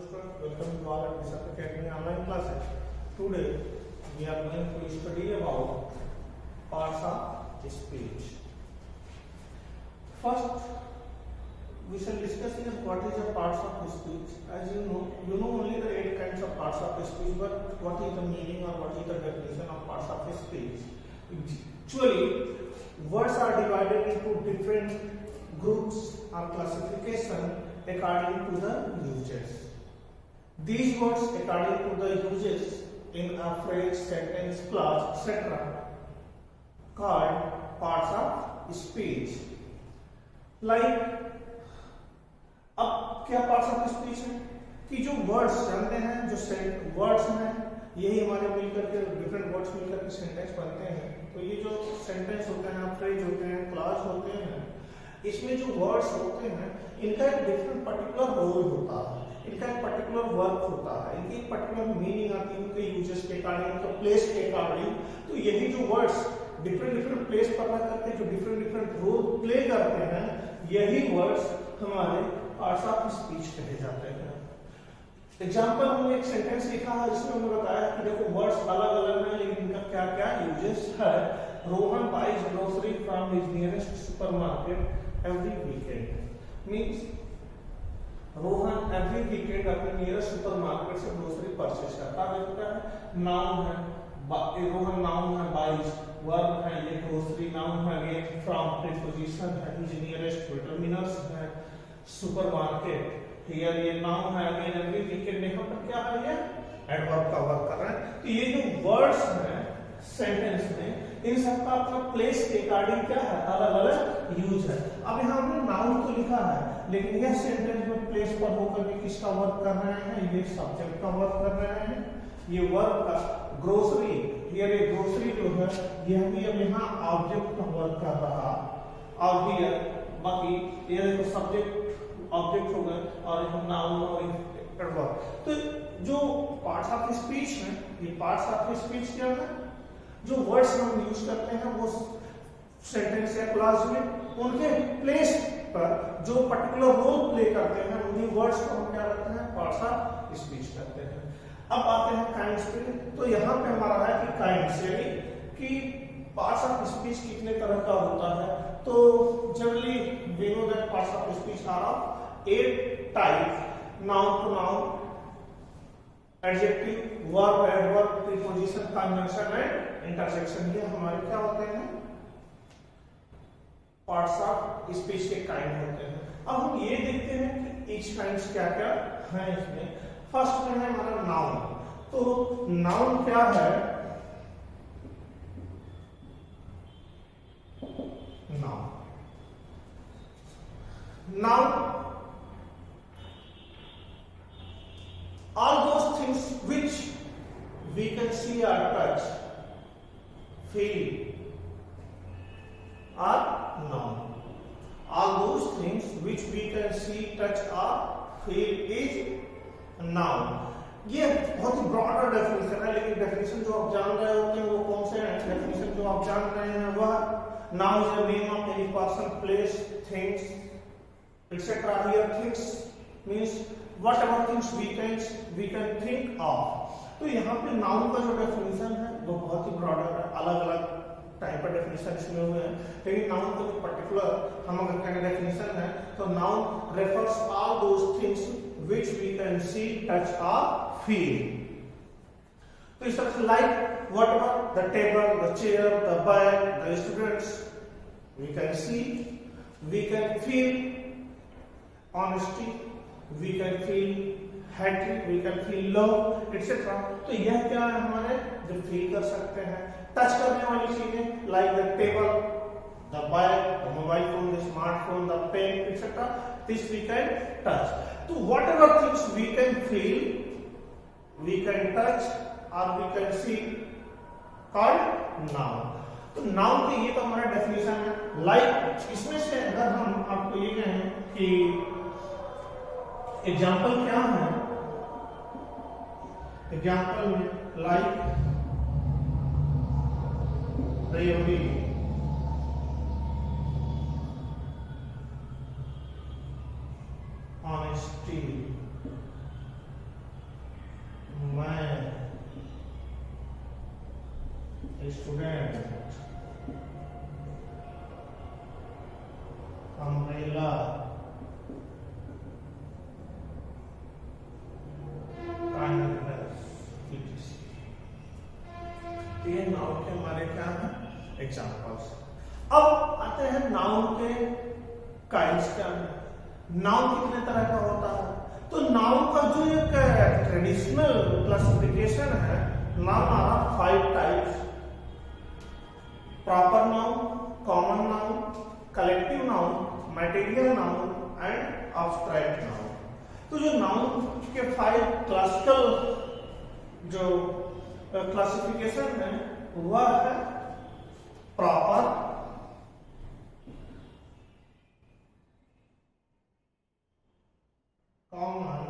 students, welcome you all at Bishop Academy online classes. Today we are going to study about parts of speech. First, we shall discuss what is the parts of speech. As you know only the 8 kinds of parts of speech, but what is the meaning or what is the definition of parts of speech? Actually, words are divided into different groups or classification according to the uses. These words according to the uses in a phrase, sentence, clause, etc. called parts of speech. Like, अब क्या parts of speech है कि जो words जानते हैं, जो words हैं, यही हमारे मिलकर के डिफरेंट वर्ड्स मिलकर के सेंटेंस बनते हैं. तो ये जो सेंटेंस होते हैं, फ्रेज होते हैं, क्लॉज होते हैं, इसमें जो वर्ड्स होते हैं इनका एक डिफरेंट पर्टिकुलर रोल होता है, इनका एक पर्टिकुलर वर्क होता है, इनकी एक पर्टिकुलर मीनिंग आती है उनके यूजेस के अकॉर्डिंग, उनके प्लेस के अकॉर्डिंग. तो यही जो वर्ड्स डिफरेंट प्लेस पर रह करके जो डिफरेंट रोल प्ले करते हैं, यही वर्ड्स हमारे पार्ट्स ऑफ स्पीच कहे जाते हैं. एग्जाम्पल हमने एक सेंटेंस लिखा है जिसमें हमने बताया कि देखो वर्ड्स अलग अलग हैं लेकिन इनका क्या क्या यूजेस है. Rohan buys grocery from his nearest supermarket every weekend. Means Rohan every weekend अपने नियरेस्ट सुपरमार्केट से ग्रोसरी परचेज करता है. नाउन है, रोहन नाउन है, बाइज वर्ब है, ये ग्रोसरी नाउन है, अगेन फ्रॉम प्रीपोजिशन है, हिज नियरेस्ट डिटरमिनर्स है, सुपरमार्केट हियर ये नाउन है, अगेन एवरी वीकेंड यहाँ पर क्या है, ये एडवर्ब का वर्क कर रहा है. तो ये जो वर्ड्स हैं सेंटेंस में, इन सबका अपना प्लेस के अकॉर्डिंग क्या है, अलग अलग यूज है. अब यहाँ हमने नाउन तो लिखा है लेकिन यह सेंटेंस में प्लेस पर होकर के किसका वर्क कर रहे हैं, ये सब्जेक्ट का वर्क कर रहे हैं. ये वर्क का ग्रोसरी, ये ग्रोसरी जो है यह भी अब यहाँ ऑब्जेक्ट का वर्क कर रहा. और हियर बाकी ये देखो सब्जेक्ट ऑब्जेक्ट हो गए और हम नाउन और एडवर्ब. तो जो पार्ट्स ऑफ स्पीच है, ये पार्ट्स ऑफ स्पीच क्या है, जो वर्ड्स हम यूज करते हैं वो सेंटेंस या क्लॉज में उनके प्लेस पर जो पर्टिकुलर रोल प्ले करते हैं, उन्हीं वर्ड्स को हम क्या करते हैं, पार्ट्स ऑफ स्पीच करते हैं. अब आते हैं काइंड्स पे. तो यहाँ पे हमारा है कि काइंड्स यानी कि पार्ट्स ऑफ स्पीच कितने तरह का होता है. तो generally we know that parts of speech are of 8 types. Noun, pronoun, adjective, verb, adverb, preposition, conjunction and interjection. ये हमारे क्या होते हैं, पार्ट्स ऑफ स्पीच के काइंड होते हैं. अब हम ये देखते हैं कि ईच काइंड्स क्या क्या है इसमें. फर्स्ट में है हमारा नाउन. तो नाउन क्या है, noun all those things which we can see or touch, feel are noun. All those things which we can see, touch or feel is noun. ये बहुत ही ब्रॉडर डेफिनेशन है, लेकिन डेफिनेशन जो आप जान रहे होते हैं वो कौन से हैं. डेफिनेशन जो आप जान रहे हैं वह noun is the name of any person, place, things etc. Here things means whatever things we can think of. तो यहाँ पे नाउन का जो डेफिनेशन है वो बहुत ही ब्रॉडर है, अलग अलग टाइप का डेफिनेशन इसमें हुए हैं. लेकिन नाउन का जो पर्टिकुलर हम अगर कहने डेफिनेशन है तो noun refers all those things which we can see, touch और फील. तो इस तरह से like whatever the table, the chair, the bag, the students, we can see, we can feel honesty, we can feel hatred, we can feel love etc. तो यह क्या है हमारे जो फील कर सकते हैं. टच करने वाली चीजें like the table, the bag, the mobile phone, the smartphone, the pen etc. This we can touch. तो whatever things we can feel, we can touch और we can see called noun. तो noun की ये तो हमारा definition है. Like इसमें से अगर हम आपको ये कहें कि एग्जाम्पल क्या है, एग्जाम्पल में like bravery, honesty, student, umbrella, ये नाउन के हमारे क्या है एग्जांपल्स। अब आते हैं नाउन के काइंड्स क्या है। नाउन कितने तरह का होता है, तो नाउन का जो एक ट्रेडिशनल क्लासिफिकेशन है, noun are 5 types: proper noun, common noun, collective noun, material noun and abstract noun. तो जो नाउन के 5 क्लासिकल जो क्लासिफिकेशन है वह है proper, common,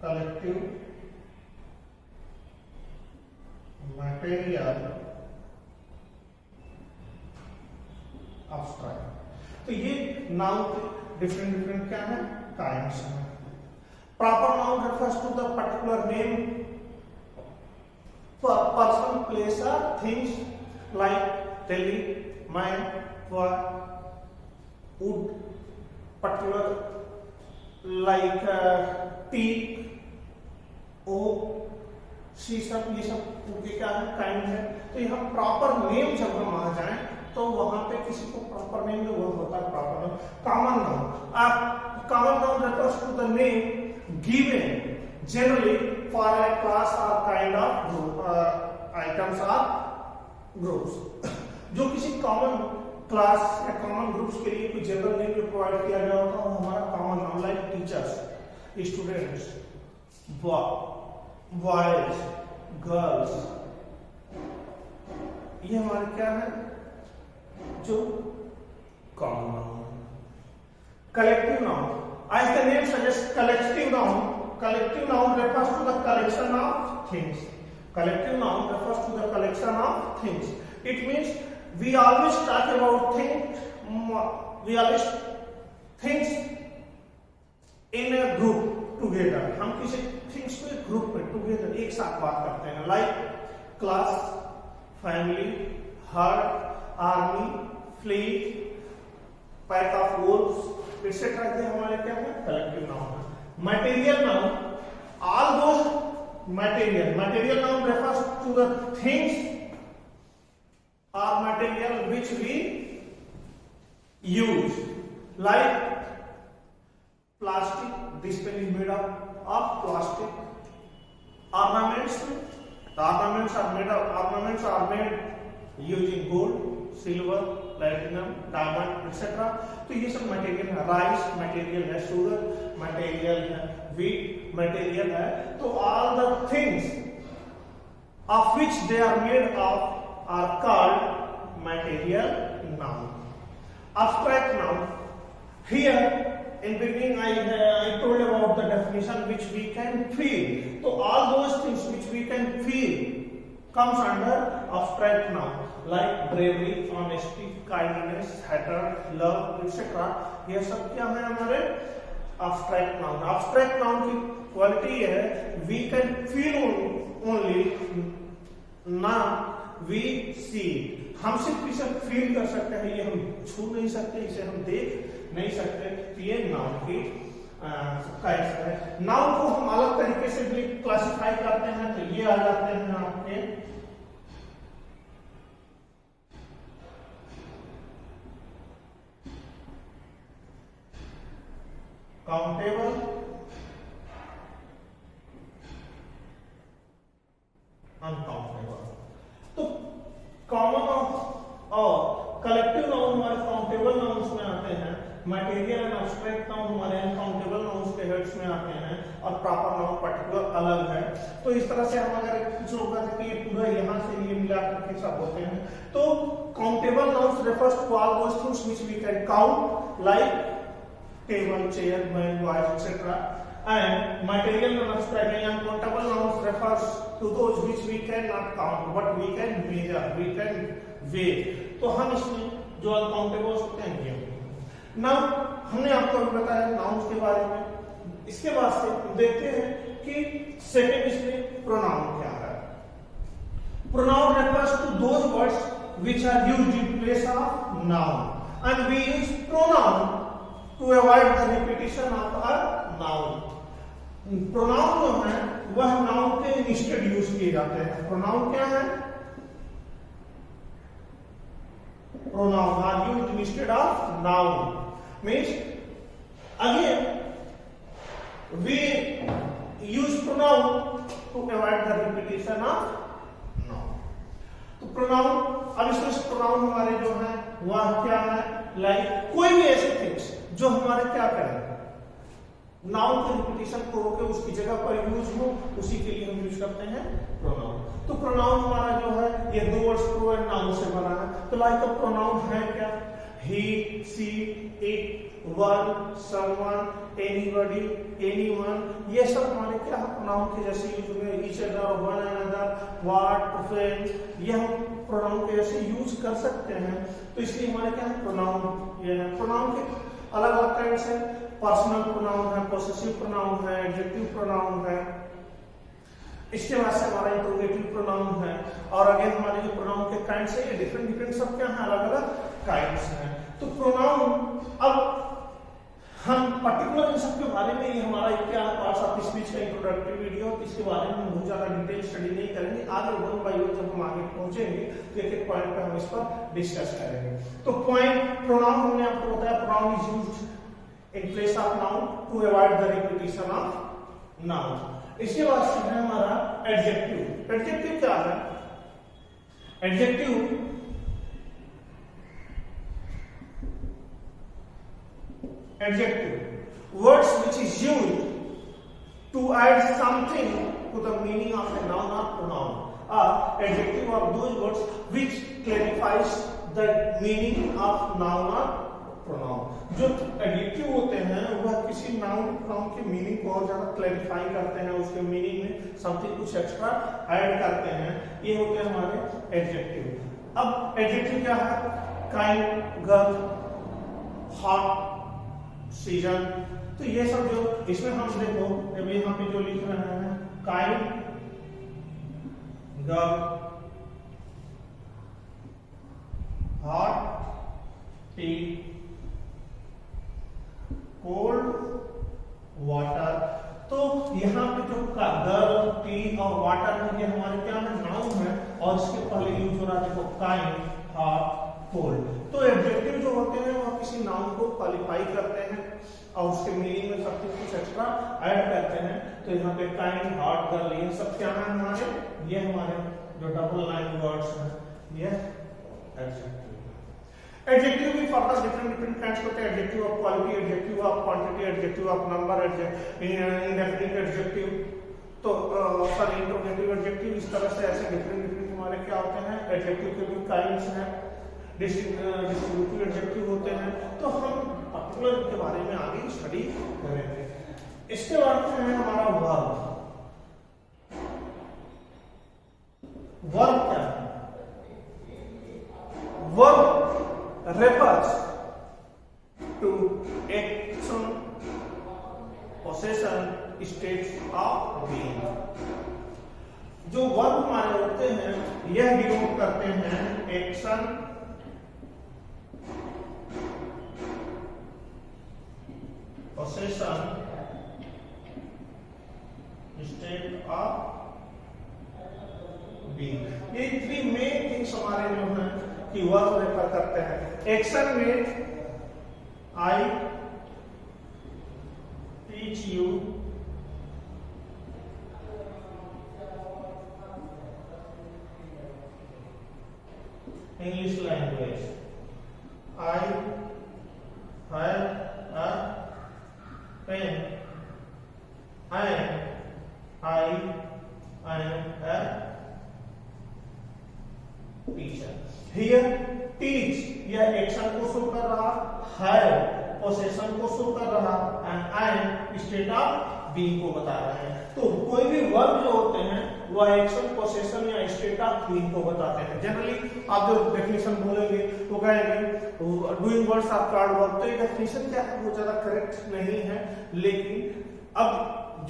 collective, material, abstract. तो ये नाउन के डिफरेंट क्या है काइंड्स हैं। Proper noun refers to the particular name for person, place or things like Delhi, man, wood, particular like teak, oak, शीशम, ये सब उनके क्या है काइंड है। तो यहाँ प्रॉपर नेम जब हम आ जाए तो वहां पे किसी को प्रॉपर नेम जो वो होता है proper name. Common noun, common noun refers to the name given generally for a class or kind of group, items or groups। जो किसी कॉमन क्लास या कॉमन ग्रुप्स के लिए कोई जनरल नेम जो प्रोवाइड किया गया होता है वो हमारा common noun, like teachers, students, boys, girls, ये हमारे क्या है जो common noun. Collective noun, as the name suggests, collective noun refers to the collection of things। Collective noun refers to the collection of things। It means we always talk about things in a group together। हम किसी things को एक group में together एक साथ बात करते हैं, like class, family, herd, army, fleet, pack of wolves, etc। ये हमारे क्या है collective noun. Material noun, all those material noun refers to the things और material which we use, like plastic, this pen is made of plastic. Ornaments are made using gold, silver, platinum, diamond etcetera. तो ये सब material है। Rice material है, sugar material है, wheat material है। तो all the things of which they are made of are called material noun. Abstract noun, here in beginning I told about the definition which we can feel। तो all those things which we can feel comes under abstract noun, like bravery, honesty, kindness, hatred, love, etc। ये सब क्या है हमारे abstract noun। abstract noun की quality है we can feel only, not we see। हम सिर्फ इसे फील कर सकते हैं, ये हम छू नहीं सकते, इसे हम देख नहीं सकते। तो ये नाउन की काइंड्स है। नाउन को हम अलग तरीके से भी क्लासिफाई करते हैं। तो ये आ जाते हैं आपके काउंटेबल, अनकाउंटेबल। तो कॉमन और कलेक्टिव नाउन हमारे काउंटेबल नाउन्स में आते हैं, मटेरियल एंड एब्स्ट्रैक्ट नाउन हमारे अनकाउंटेबल नाउन्स के हेड्स में आते हैं, और प्रॉपर नाउन पर्टिकुलर अलग है। तो इस तरह से हम अगर कुछ लोग कहते हैं कि ये पूरा यहाँ से ये मिला करके सब होते हैं। तो countable nouns refers to all those things which we can count, like table, chair, man, boys etcetera. And material and abstract and uncountable nouns refers to those which we cannot count but we can measure, we can weigh। तो हम इसमें जो uncountable होते हैं ये। Now हमने आपको अभी बताया नाउन्स के बारे में। इसके बाद से देखते हैं कि सेकंड इसमें प्रोनाउन क्या है। Pronoun refers to those words which are used in place of noun, and we use pronoun to avoid the repetition of a noun. Pronoun जो है वह नाउन के इंस्टेड यूज किए जाते हैं। प्रोनाउन क्या है? Pronoun are used instead of noun, means again we use pronoun to avoid the repetition of noun. तो प्रोनाउन, अब इसमें प्रोनाउन हमारे जो है वह क्या है, लाइक कोई भी ऐसे थिंग्स जो हमारे क्या करें, नाउन के रिपीटिशन को रोके उसकी जगह पर यूज हो, उसी के लिए हम यूज करते हैं प्रोनाउन। तो प्रोनाउन हमारा जो है ये दो वर्ड्स प्रो एंड नाउन से बना है। तो लाइक प्रोनाउन है क्या? He, she, it, one, someone, anybody, anyone, ये सब हमारे क्या है प्रोनाउन के जैसे यूज हुए। Each other, one another, what, friends, ये हम प्रोनाउन के जैसे यूज कर सकते हैं। तो इसलिए हमारे क्या है प्रोनाउन ये है। प्रोनाउन के अलग अलग काइंड्स है, पर्सनल प्रोनाउन है, पोसेसिव प्रोनाउन है, एडजेक्टिव प्रोनाउन है, इसके बाद से हमारा इंट्रोगेटिव प्रोनाउन है। और अगेन हमारे जो प्रोनाउन के काइंड्स है ये डिफरेंट डिफरेंट सब क्या है, अलग अलग काइंड्स हैं। तो प्रोनाउन, अब हम पर्टिकुलर इन सब के बारे में, ये हमारा क्या पार्ट्स ऑफ स्पीच का इंट्रोडक्टरी वीडियो, इसके बारे में हम बहुत ज्यादा डिटेल स्टडी नहीं करेंगे। आगे वन बाय वन जब हम आगे पहुंचेंगे तो एक एक पॉइंट पे हम इस पर डिस्कस करेंगे। तो पॉइंट प्रोनाउन हमने आपको बताया, pronoun is used in place of noun to avoid the repetition of noun। इसके बाद से है हमारा एडजेक्टिव। एडजेक्टिव क्या है? Adjective words which is used to add something to the meaning of a noun or pronoun, or adjective of those words which clarifies the meaning of noun or pronoun. जो adjective होते हैं वह किसी noun pronoun के meaning को और ज्यादा clarify करते हैं, उसके मीनिंग में समथिंग कुछ एक्स्ट्रा ऐड करते हैं, ये होते हैं हमारे एडजेक्टिव। अब एडजेक्टिव क्या है? काइंड, गर्ल, हॉट, सीजन, तो ये सब जो इसमें हम देखो अभी यहाँ पे जो लिख रहे हैं, kind, girl, hot, T, cold water, तो यहाँ पे जो गर्ल, टी और वाटर है ये हमारे क्या है, नाउन है, और इसके पहले यूज हो रहा है देखो काइंड, हॉट, कोल्ड। तो एडजेक्टिव जो होते हैं वो किसी नाउन को क्वालिफाई करते हैं और उसके मीनिंग में सब कुछ एक्स्ट्रा ऐड करते हैं। तो यहाँ पे काइंड, हॉट, गर्ल, ये सब क्या है हमारे, ये हमारे जो डबल लाइन वर्ड्स हैं ये एडजेक्टिव। एडजेक्टिव भी फर्दर डिफरेंट डिफरेंट काइंड्स होते हैं। Adjective of quality, adjective of quantity, adjective of number, indefinite adjective, तो सॉरी इंट्रोगेटिव एडजेक्टिव, इस तरह से ऐसे डिफरेंट डिफरेंट हमारे क्या होते हैं एडजेक्टिव के भी काइंड्स हैं। डिस्ट्रीब्यूटिव एडजेक्टिव होते हैं। तो हम पर्टिकुलर के बारे में आगे स्टडी करेंगे। इसके बाद में है हमारा वर्ब। वर्ब क्या है? Verb refers to action, possession, states of being। जो वर्ब हमारे होते हैं यह डिनोट करते हैं action, possession, state of being. ये थ्री मेन थिंग्स हमारे जो हैं कि वर्ब रेफर करते हैं। एक्शन में I teach you, English language, I have a pen, and I am a teacher. Here teach यह एक्शन को शो कर रहा, हैव पोसेशन को शो कर रहा, and am state of being को बता रहे हैं। तो कोई भी वर्ब जो होते हैं वह एक्शन, पोसेशन या स्टेट ऑफ बीइंग को बताते हैं। जनरली आप जो डेफिनेशन बोलेंगे तो कहेंगे doing words are called verb. तो ये डेफिनेशन क्या है वो ज्यादा करेक्ट नहीं है, लेकिन अब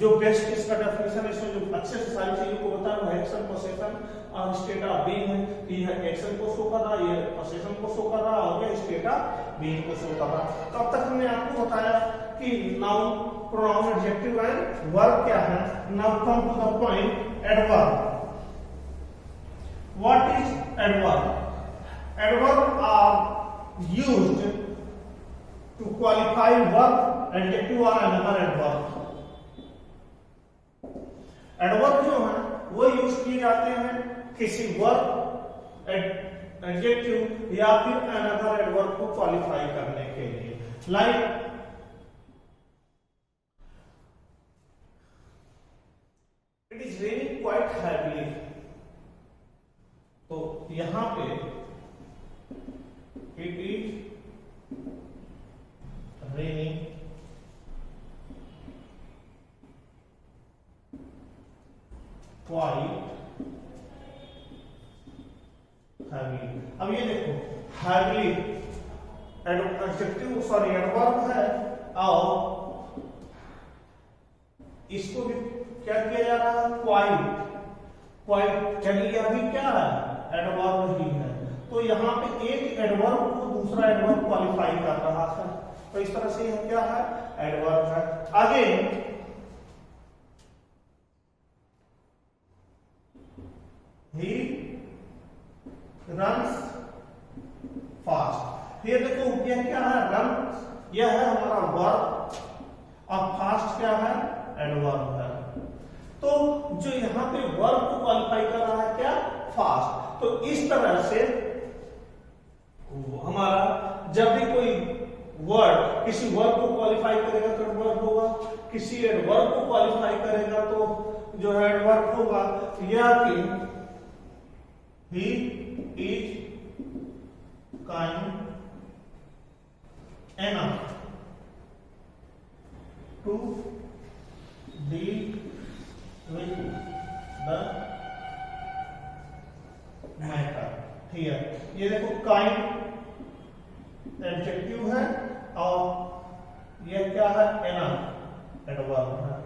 जो बेस्ट इसका डेफिनेशन है, इसमें जो अच्छे से सारी चीजों को बताया वो एक्शन, पोसेशन और स्टेट ऑफ बीइंग है कि यह एक्शन को शो कर रहा, ये पोसेशन को शो कर रहा और ये स्टेट ऑफ बीइंग को शो कर रहा। तो अब तक हमने आपको बताया कि noun, pronoun, adjective and verb क्या है। Now come to the point, adverb. What is adverb? Adverb are used to qualify verb, adjective और अनदर एडवर्ब। एडवर्ब जो है वो यूज किए जाते हैं किसी वर्ब, एडजेक्टिव या फिर अनदर एडवर्ब को क्वालिफाई करने के लिए। Like it is raining quite heavily, तो यहां पे it is raining quite heavily. अब ये देखो हैवीली एडजेक्टिव, सॉरी एडवर्ब है और इसको भी क्या किया जा रहा है, क्वाइट। क्वाइट चलिए यह भी क्या है, एडवर्ब ही है। तो यहाँ पे एक एडवर्ब को दूसरा एडवर्ब क्वालिफाई कर रहा है, तो इस तरह से यह क्या है, एडवर्ब है। आगे he runs fast। ये देखो यह क्या है, रन, यह है हमारा वर्ब और फास्ट क्या है, एडवर्ब है। तो जो यहाँ पे वर्ब को क्वालिफाई कर रहा है क्या, फास्ट। तो इस तरह से हमारा जब भी कोई वर्ड किसी वर्ब को क्वालिफाई करेगा तो एडवर्ब होगा, किसी एडवर्ब को क्वालिफाई करेगा तो जो है एडवर्ब होगा। या कि he is kind enough to deal with the matter। ठीक है, ये देखो काइंड एडजेक्टिव है और ये क्या है, एनफ एडवर्ब है।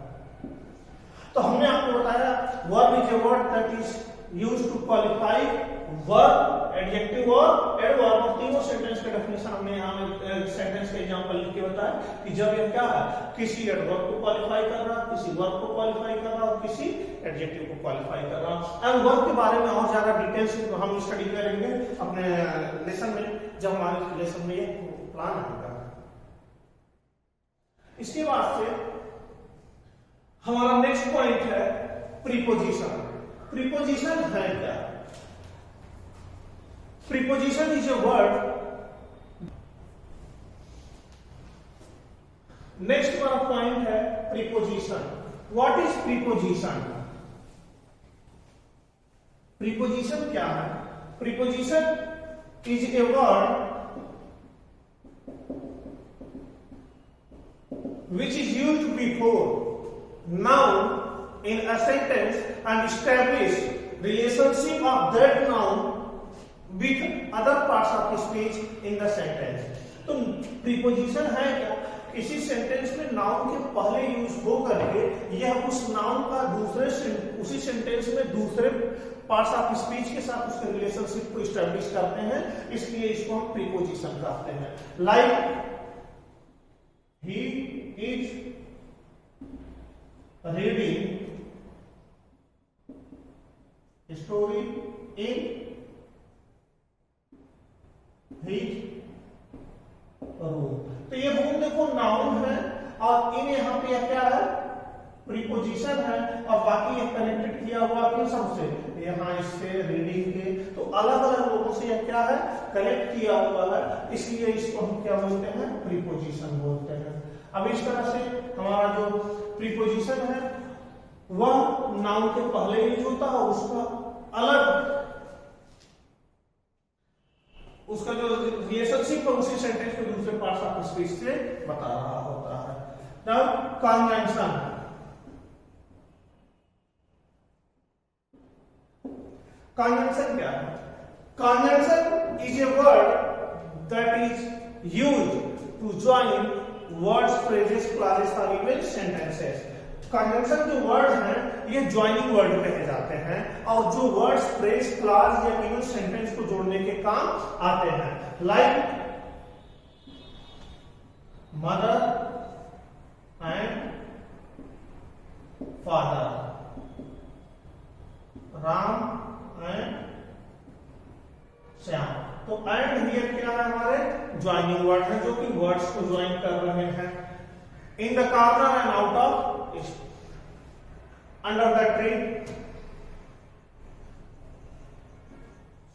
तो हमने आपको बताया verb is a word that is used to qualify verb, adjective और एडवर्ब। और तीनों सेंटेंस का डेफिनेशन हमने यहाँ सेंटेंस का एग्जांपल लिख के बताया कि जब ये क्या है, किसी एडवर्ब को क्वालिफाई कर रहा, किसी वर्ब को क्वालिफाई कर रहा और किसी एडजेक्टिव को क्वालिफाई कर रहा। एंड वर्ब के बारे में और ज्यादा डिटेल्स हम स्टडी करेंगे अपने लेसन में, जब हमारे लेसन में ये प्लान होगा। इसके बाद से हमारा नेक्स्ट पॉइंट है प्रीपोजिशन। प्रीपोजिशन है क्या? Preposition is a word. Next हमारा पॉइंट है preposition. What is preposition? Preposition क्या है? Preposition is a word which is used before noun in a sentence and establish relationship of that noun with other parts of speech in the sentence। तो preposition है क्या? किसी sentence में noun के पहले use हो करके यह उस नाउन का उसी सेंटेंस में दूसरे पार्ट्स ऑफ स्पीच के साथ उसके रिलेशनशिप को स्टैब्लिश करते हैं, इसलिए इसको हम प्रीपोजिशन कहते हैं। Like he is reading story in his room। तो ये रूम देखो नाउन है और इन यहाँ पे यह क्या है, प्रीपोजिशन है और बाकी ये कनेक्टेड किया हुआ किन सबसे, यहाँ इससे रीडिंग के, तो अलग अलग लोगों से यह क्या है, कनेक्ट किया हुआ है, इसलिए इसको हम क्या बोलते हैं, प्रीपोजिशन बोलते हैं। अब इस तरह से हमारा जो प्रीपोजिशन है वह नाउन के पहले यूज होता है, उसका अलग उसका जो रिलेशनशिप है उसी सेंटेंस को दूसरे पार्ट्स ऑफ स्पीच से बता रहा होता है। Now convention. कॉन्वेंशन क्या है? Convention is a word that is used to join words, phrases, clauses और इवन सेंटेंसेस। कंजंक्शन जो वर्ड हैं ये ज्वाइनिंग वर्ड कहे जाते हैं और जो वर्ड्स फ्रेज क्लॉज या इवन सेंटेंस को जोड़ने के काम आते हैं। Like mother and father, Ram and Shyam. तो एंड हियर क्या है हमारे ज्वाइनिंग वर्ड है जो कि वर्ड्स को ज्वाइन कर रहे हैं। In the corner and out of under the tree,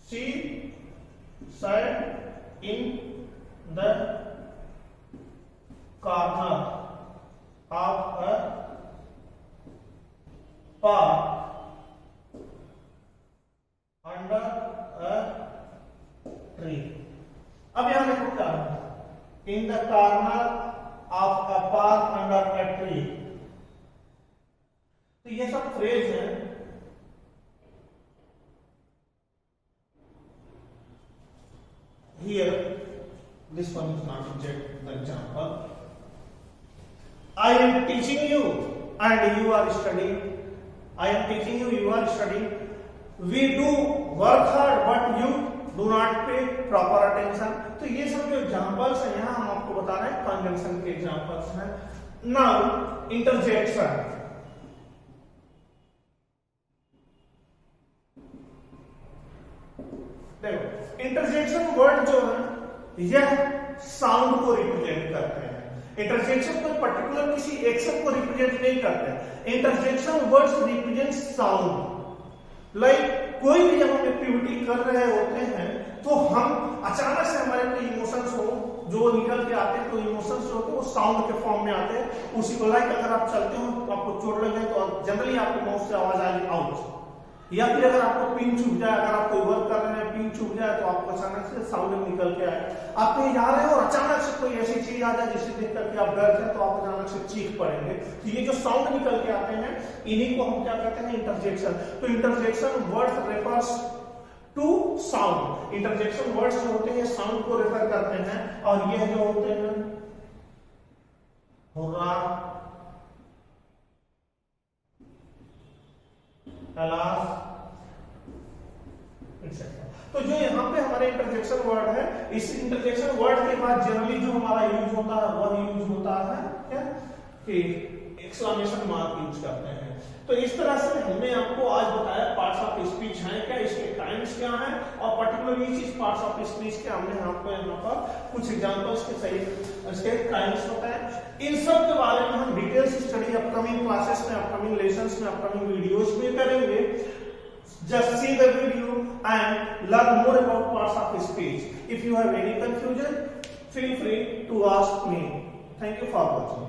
she sat in the corner of a park under a tree। अब यहां देखो क्या है, in the corner of a park under a tree. तो ये सब फ्रेज है। Here, this one is not the example. I am teaching you and you are studying. I am teaching you, you are studying. We do work hard but you do not pay proper attention। तो ये सब जो examples हैं यहाँ हम आपको बता रहे हैं कंजंक्शन के एग्जाम्पल्स हैं। Now interjection. देखो इंटरजेक्शन वर्ड जो है यह साउंड को रिप्रेजेंट करते हैं। इंटरजेक्शन कोई पर्टिकुलर किसी एक्शन को रिप्रेजेंट नहीं करते। Interjection words represent sound. Like कोई भी जब हम एक्टिविटी कर रहे होते हैं तो हम अचानक से हमारे कोई इमोशंस हो जो निकल के आते हैं, तो इमोशंस जो होते हैं वो साउंड के फॉर्म में आते हैं। उसी को लाइक अगर आप चलते हो तो आपको चोट लग जाए तो जनरली आपके मुंह से आवाज आएगी आउट, या फिर अगर आपको पिन चुभ जाए, अगर आप कोई वर्क कर रहे हैं पिन चुभ जाए तो आपको अचानक से साउंड निकल के आए। आप कहीं जा रहे हो और अचानक से कोई ऐसी चीज आ जाए जिसे देख करके आप डर जाए तो आप अचानक से चीख पड़ेंगे। तो ये जो साउंड निकल के आते हैं इन्हीं को हम क्या कहते हैं, इंटरजेक्शन। तो interjection words refers to sound. Interjection words जो होते हैं साउंड को रेफर करते हैं। और ये जो होते हैं हुर्रा, तो जो यहाँ पे हमारे इंटरजेक्शन वर्ड है, इस इंटरजेक्शन वर्ड के बाद जनरली जो हमारा यूज होता है वह यूज होता है क्या कि एक्सक्लेमेशन मार्क यूज करते हैं। तो इस तरह से हमने आपको आज बताया पार्ट्स ऑफ स्पीच हैं क्या, इसके काइंड्स क्या हैं और पर्टिकुलरली इस पार्ट्स ऑफ स्पीच के हमने आपको यहाँ पर कुछ एग्जांपल्स के सही इसके काइंड्स बताए। इन सब के बारे में हम डिटेल्स स्टडी अपकमिंग क्लासेस में, अपकमिंग लेसन्स में, अपकमिंग वीडियोस में करेंगे। Just see the video and learn more about parts of speech. If you have any confusion, feel free to ask me. Thank you for watching.